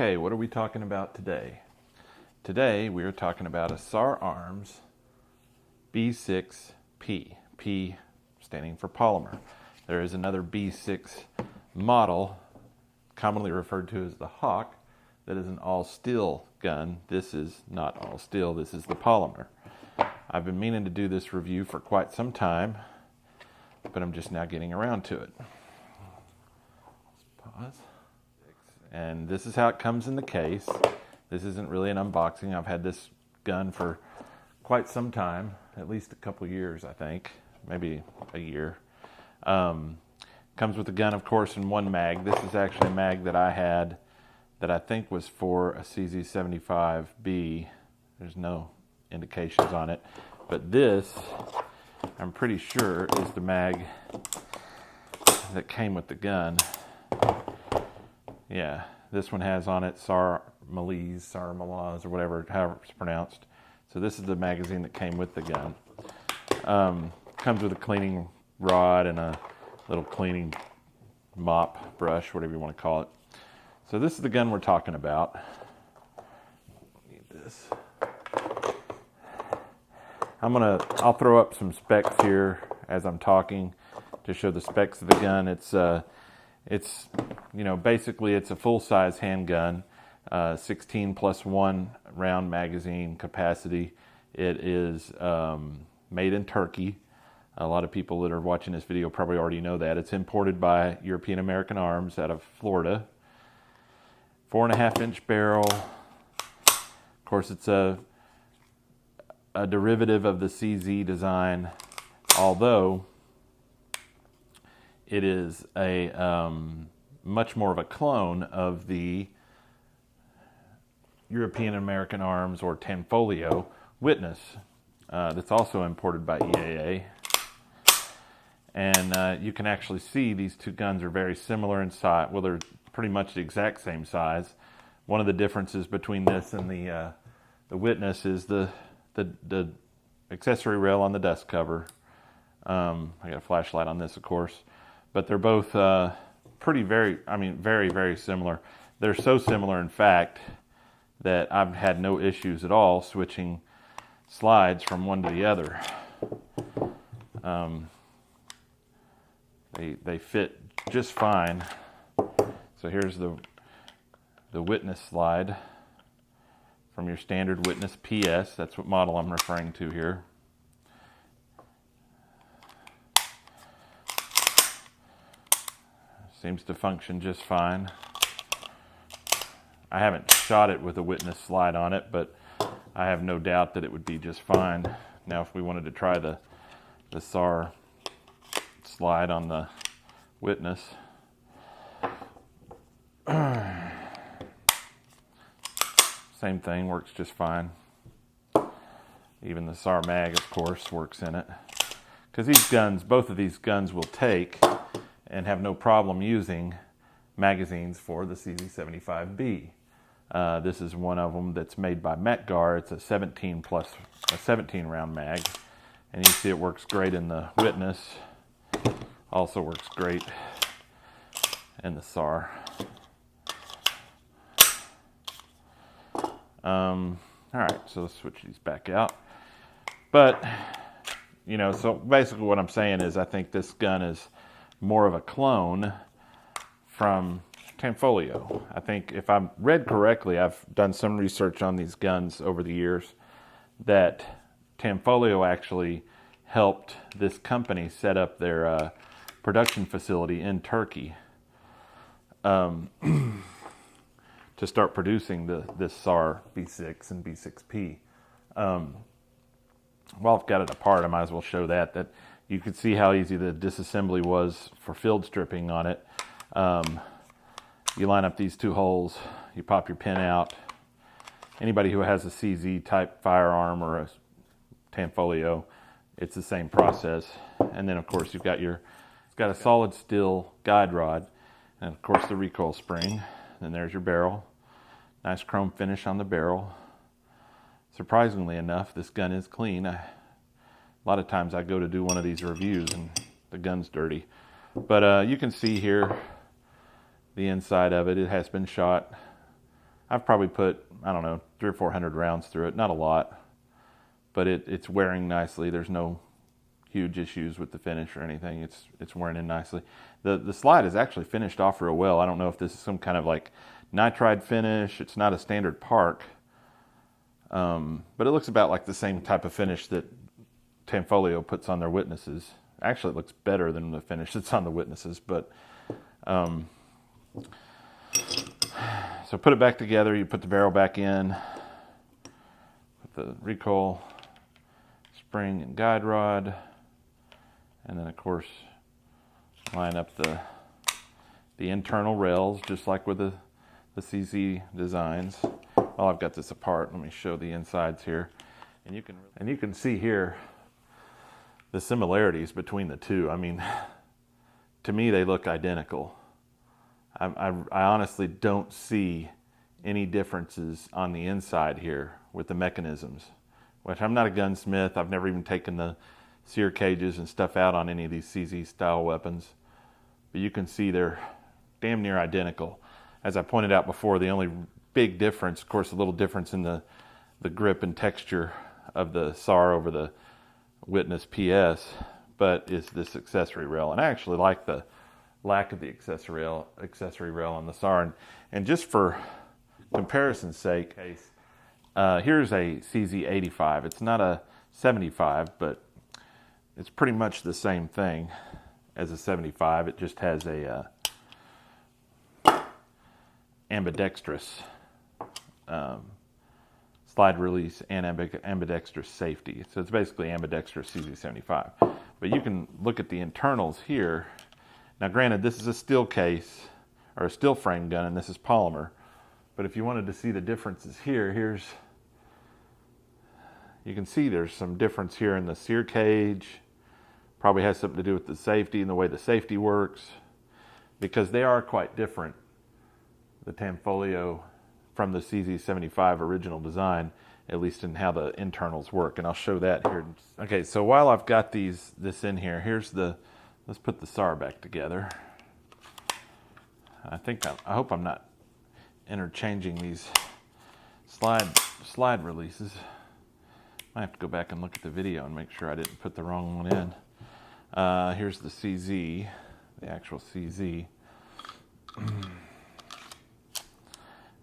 Okay, what are we talking about today? Today we are talking about a SAR Arms B6P, P standing for polymer. There is another B6 model, commonly referred to as the Hawk, that is an all-steel gun. This is not all steel, this is the polymer. I've been meaning to do this review for quite some time, but I'm just now getting around to it. Let's pause. And this is how it comes in the case. This isn't really an unboxing. I've had this gun for quite some time, at least a couple years, I think, maybe a year. Comes with the gun, of course, in one mag. This is actually a mag that I had that I think was for a CZ75b. There's no indications on it. But this, I'm pretty sure, is the mag that came with the gun. Yeah, this one has on it SAR Malaz, or whatever, however it's pronounced. So this is the magazine that came with the gun. Comes with a cleaning rod and a little cleaning mop, brush, whatever you want to call it. So this is the gun we're talking about. Need this. I'll throw up some specs here as I'm talking to show the specs of the gun. It's basically it's a full-size handgun, 16 plus 1 round magazine capacity. It is made in Turkey. A lot of people that are watching this video probably already know that. It's imported by European American Arms out of Florida. 4.5-inch barrel. Of course, it's a derivative of the CZ design, although it is a much more of a clone of the European American Arms or Tanfoglio Witness that's also imported by EAA. And you can actually see these two guns are very similar in size. Well, they're pretty much the exact same size. One of the differences between this and the Witness is the accessory rail on the dust cover. I got a flashlight on this, of course. But they're both very, very similar. They're so similar, in fact, that I've had no issues at all switching slides from one to the other. They fit just fine. So here's the Witness slide from your standard Witness PS. That's what model I'm referring to here. Seems to function just fine. I haven't shot it with a Witness slide on it, but I have no doubt that it would be just fine. Now, if we wanted to try the SAR slide on the Witness, same thing, works just fine. Even the SAR mag, of course, works in it. Because these guns, both of these guns will take and have no problem using magazines for the CZ75b. This is one of them that's made by MecGar. It's a 17 round mag, and you see it works great in the Witness. Also works great in the SAR. All right, so let's switch these back out. But so basically what I'm saying is I think this gun is more of a clone from Tanfoglio. I think if I've read correctly, I've done some research on these guns over the years, that Tanfoglio actually helped this company set up their production facility in Turkey to start producing this SAR B6 and B6P. While I've got it apart, I might as well show that you could see how easy the disassembly was for field stripping on it. You line up these two holes, you pop your pin out. Anybody who has a CZ type firearm or a Tanfoglio, it's the same process. And then of course it's got a solid steel guide rod, and of course the recoil spring. Then there's your barrel. Nice chrome finish on the barrel. Surprisingly enough, this gun is clean. A lot of times I go to do one of these reviews and the gun's dirty. But you can see here the inside of it. It has been shot I've probably put, I don't know, 300 or 400 rounds through it. Not a lot, but it's wearing nicely. There's no huge issues with the finish or anything. It's wearing in nicely. The slide is actually finished off real well. I don't know if this is some kind of like nitride finish. It's not a standard park, but it looks about like the same type of finish that Tanfoglio puts on their Witnesses. Actually, it looks better than the finish that's on the Witnesses, but so put it back together. You put the barrel back in, put the recoil spring and guide rod, and then of course line up the internal rails just like with the CZ designs. While I've got this apart, let me show the insides here, and you can see here the similarities between the two. I mean, to me they look identical. I honestly don't see any differences on the inside here with the mechanisms, which I'm not a gunsmith. I've never even taken the sear cages and stuff out on any of these CZ style weapons, but you can see they're damn near identical. As I pointed out before, the only big difference, of course, a little difference in the grip and texture of the SAR over the Witness PS, but is this accessory rail. And I actually like the lack of the accessory rail on the SAR. And just for comparison's sake, here's a CZ85. It's not a 75, but it's pretty much the same thing as a 75. It just has a ambidextrous slide release and ambidextrous safety. So it's basically ambidextrous CZ75. But you can look at the internals here. Now granted, this is a steel case, or a steel frame gun, and this is polymer. But if you wanted to see the differences here, you can see there's some difference here in the sear cage. Probably has something to do with the safety and the way the safety works, because they are quite different, the Tanfoglio from the CZ75 original design, at least in how the internals work, and I'll show that here. Okay, so while I've got this in here, let's put the SAR back together. I hope I'm not interchanging these slide releases. I have to go back and look at the video and make sure I didn't put the wrong one in. Here's the CZ, the actual CZ.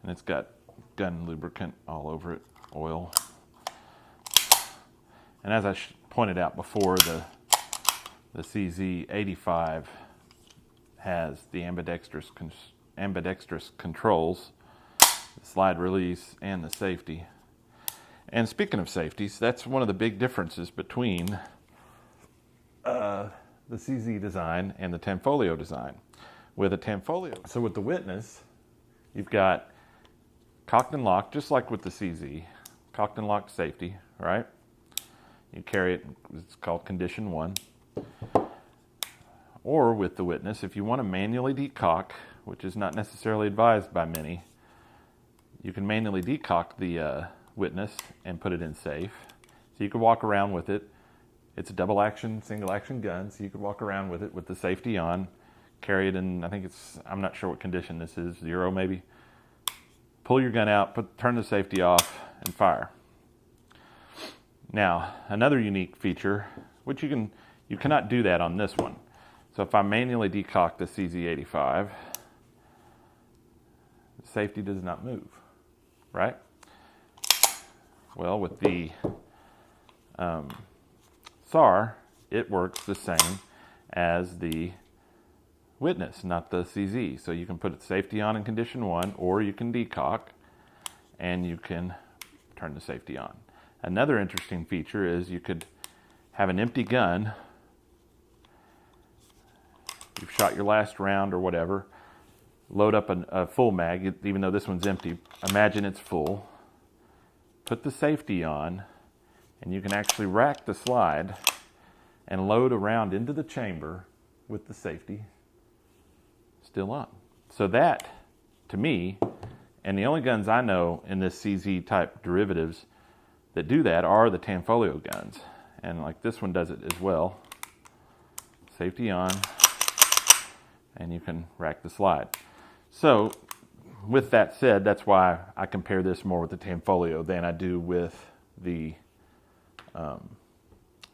And it's got gun lubricant all over it, oil. And as I pointed out before, the CZ85 has the ambidextrous controls, the slide release, and the safety. And speaking of safeties, that's one of the big differences between the CZ design and the Tanfoglio design. With the Witness, you've got cocked and locked, just like with the CZ, cocked and locked safety, right? You carry it, it's called condition 1. Or with the Witness, if you want to manually decock, which is not necessarily advised by many, you can manually decock the Witness and put it in safe. So you can walk around with it. It's a double action, single action gun, so you could walk around with it with the safety on, carry it in, I'm not sure what condition this is, 0 maybe. Pull your gun out, turn the safety off, and fire. Now, another unique feature, which you cannot do that on this one. So if I manually decock the CZ85, the safety does not move, right? Well, with the SAR, it works the same as the Witness, not the CZ. So you can put safety on in condition 1, or you can decock, and you can turn the safety on. Another interesting feature is you could have an empty gun. You've shot your last round or whatever, load up a full mag, even though this one's empty. Imagine it's full. Put the safety on, and you can actually rack the slide and load a round into the chamber with the safety still on. So that, to me, and the only guns I know in this CZ type derivatives that do that are the Tanfoglio guns. And like this one does it as well. Safety on, and you can rack the slide. So with that said, that's why I compare this more with the Tanfoglio than I do with the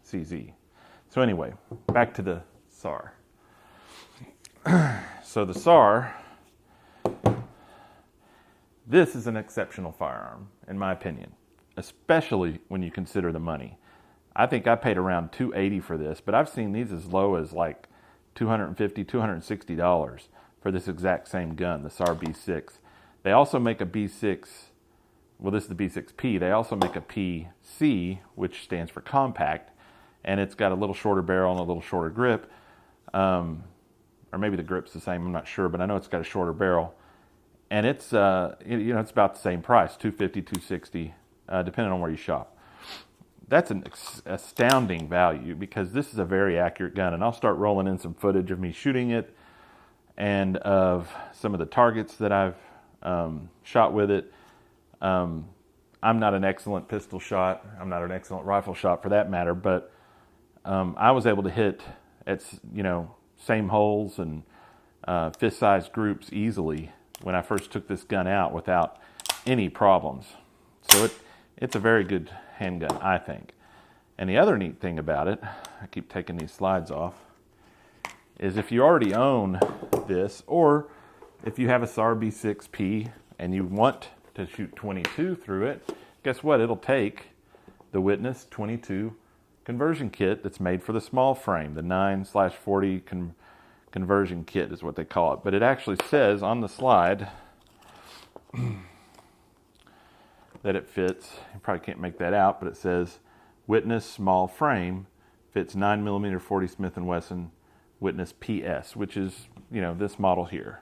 CZ. So anyway, back to the SAR. So the SAR, this is an exceptional firearm, in my opinion, especially when you consider the money. I think I paid around $280 for this, but I've seen these as low as like $250, $260 for this exact same gun, the SAR B6. They also make a B6, well, this is the B6P. They also make a PC, which stands for compact, and it's got a little shorter barrel and a little shorter grip. Or maybe the grip's the same, I'm not sure, but I know it's got a shorter barrel. And it's, it's about the same price, $250, $260, depending on where you shop. That's an astounding value because this is a very accurate gun, and I'll start rolling in some footage of me shooting it and of some of the targets that I've shot with it. I'm not an excellent pistol shot. I'm not an excellent rifle shot for that matter, but I was able to hit at, same holes and fist-sized groups easily when I first took this gun out without any problems. So it's a very good handgun, I think. And the other neat thing about it, I keep taking these slides off, is if you already own this, or if you have a SAR B6P and you want to shoot 22 through it, guess what? It'll take the Witness 22 conversion kit that's made for the small frame. The 9/40 conversion kit is what they call it. But it actually says on the slide that it fits, you probably can't make that out, but it says Witness small frame, fits 9mm 40 Smith & Wesson Witness PS, which is, this model here.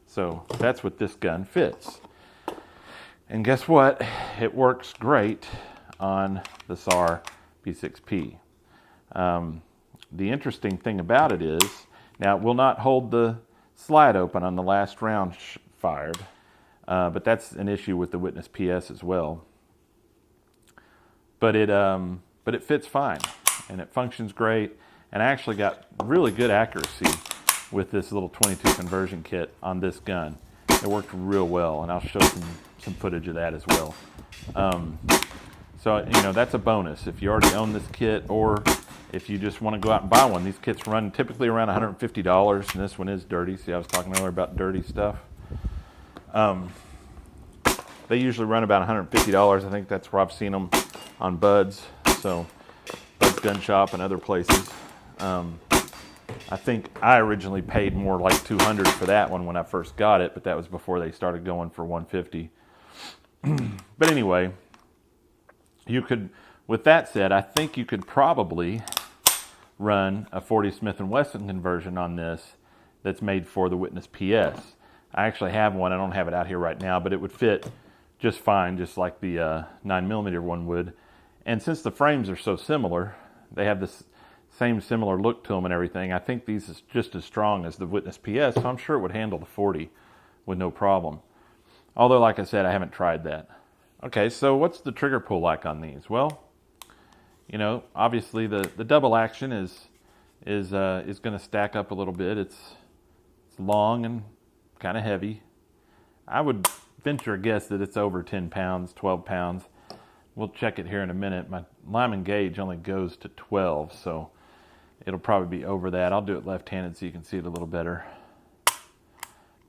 So that's what this gun fits. And guess what? It works great on the SAR B6P. The interesting thing about it is, now it will not hold the slide open on the last round fired, but that's an issue with the Witness PS as well. But it fits fine, and it functions great, and I actually got really good accuracy with this little 22 conversion kit on this gun. It worked real well, and I'll show some footage of that as well. So, that's a bonus. If you already own this kit, or if you just want to go out and buy one, these kits run typically around $150, and this one is dirty. See, I was talking earlier about dirty stuff. They usually run about $150. I think that's where I've seen them on Bud's, so Bud's Gun Shop and other places. I think I originally paid more like $200 for that one when I first got it, but that was before they started going for $150. But anyway, with that said, I think you could probably run a 40 Smith & Wesson conversion on this that's made for the Witness PS. I actually have one. I don't have it out here right now, but it would fit just fine, just like the 9mm one would. And since the frames are so similar, they have this same similar look to them and everything, I think these is just as strong as the Witness PS, so I'm sure it would handle the 40 with no problem. Although, like I said, I haven't tried that. Okay, so what's the trigger pull like on these? Well, obviously the double action is going to stack up a little bit. It's long and kind of heavy. I would venture a guess that it's over 10 pounds, 12 pounds. We'll check it here in a minute. My Lyman gauge only goes to 12, so it'll probably be over that. I'll do it left-handed so you can see it a little better.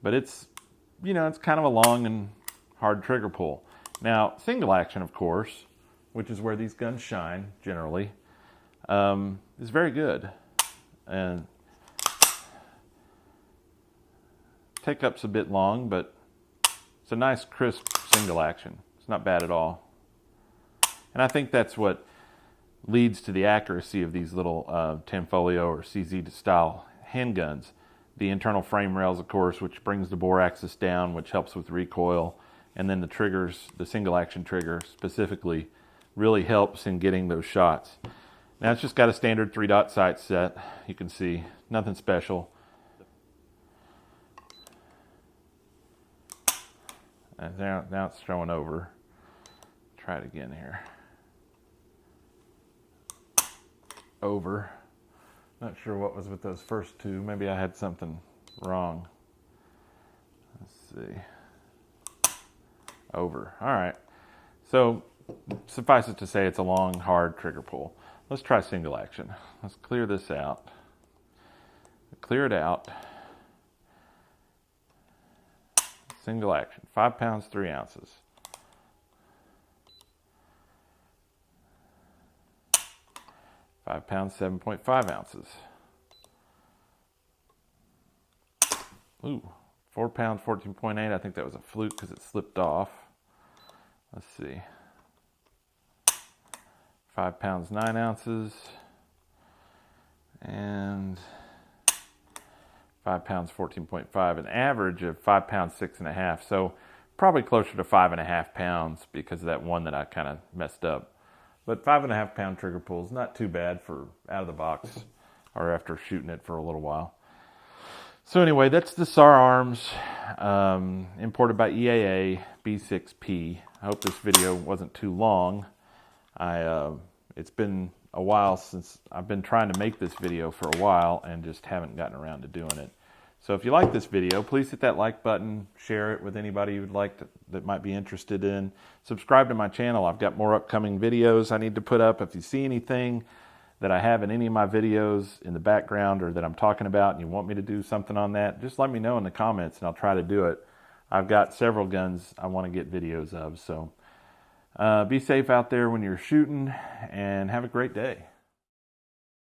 But it's, it's kind of a long and hard trigger pull. Now, single action, of course, which is where these guns shine generally, is very good. And take up's a bit long, but it's a nice, crisp single action. It's not bad at all. And I think that's what leads to the accuracy of these little Tanfoglio or CZ style handguns. The internal frame rails, of course, which brings the bore axis down, which helps with recoil. And then the triggers, the single action trigger specifically, really helps in getting those shots. Now it's just got a standard 3-dot sight set. You can see nothing special. And now it's showing over. Try it again here. Over. Not sure what was with those first two. Maybe I had something wrong. Let's see. over. All right. So suffice it to say, it's a long, hard trigger pull. Let's try single action. Let's clear this out. Clear it out. Single action. 5 pounds, 3 ounces. £5, 7.5 ounces. Ooh, 4 pounds, 14.8. I think that was a fluke because it slipped off. Let's see. 5 pounds, 9 ounces. And 5 pounds, 14.5. An average of 5 pounds, 6.5. So probably closer to 5.5 pounds because of that one that I kind of messed up. But 5.5 pound trigger pull is not too bad for out of the box or after shooting it for a little while. So anyway, that's the SAR Arms, imported by EAA B6P. I hope this video wasn't too long. It's been a while since I've been trying to make this video for a while and just haven't gotten around to doing it. So if you like this video, please hit that like button, share it with anybody you would like that might be interested in. Subscribe to my channel. I've got more upcoming videos I need to put up. If you see anything that I have in any of my videos in the background or that I'm talking about and you want me to do something on that, just let me know in the comments and I'll try to do it. I've got several guns I want to get videos of. So be safe out there when you're shooting and have a great day.